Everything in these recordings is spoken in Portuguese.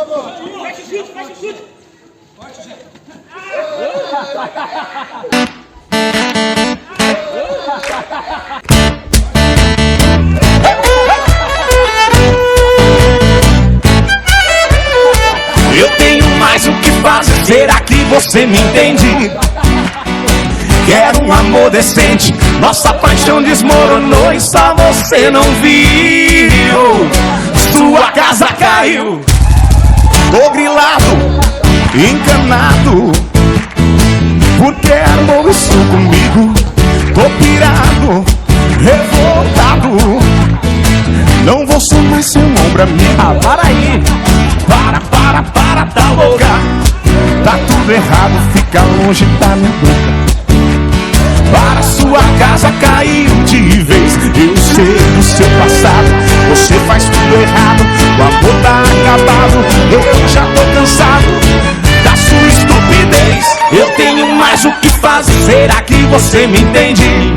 Fecha o chute, fecha o chute. Forte, gente. Eu tenho mais o que fazer, será que você me entende? Quero um amor decente, nossa paixão desmoronou e só você não viu. Sua casa caiu. Tô grilado, encanado, porque armou isso comigo. Tô pirado, revoltado, não vou ser mais seu ombro amigo. Ah, para aí! Para, tá louca. Tá tudo errado, fica longe da minha boca. Para, sua casa caiu de vez. Eu sei do seu passado, você faz tudo errado. O amor tá acabado, eu já tô cansado da sua estupidez. Eu tenho mais o que fazer, será que você me entende?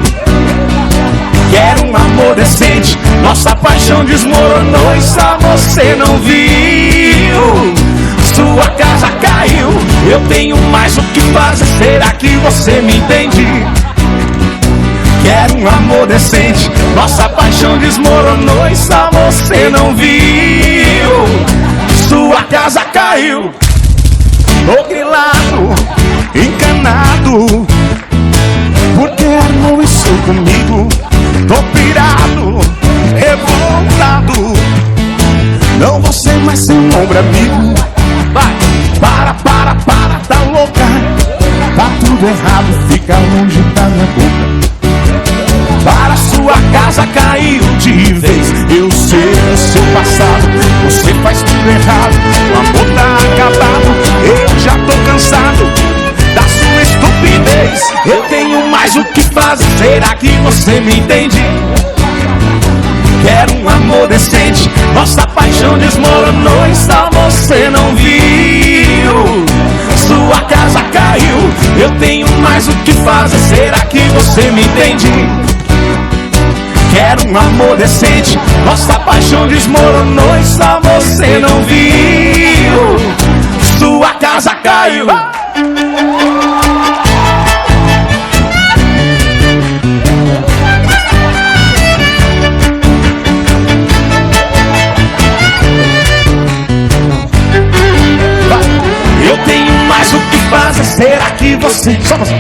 Quero um amor decente, nossa paixão desmoronou e só você não viu. Sua casa caiu, eu tenho mais o que fazer, será que você me entende? Quero um amor decente, nossa paixão desmoronou e só você não viu. Sua casa caiu. Tô grilado, encanado, porque armou isso comigo. Tô pirado, revoltado, não vou ser mais seu ombro amigo. Vai, para, tá louca. Tá tudo errado, fica longe da minha boca. Para, sua casa caiu de vez. Eu sei do seu passado, você faz tudo errado. O amor tá acabado, eu já tô cansado da sua estupidez. Eu tenho mais o que fazer, será que você me entende? Quero um amor decente, nossa paixão desmoronou e só você não viu. Sua casa caiu, eu tenho mais o que fazer, será que você me entende? Quero um amor decente, nossa paixão desmoronou e só você não viu. Sua casa caiu. Eu tenho mais o que fazer, será que você... Só você.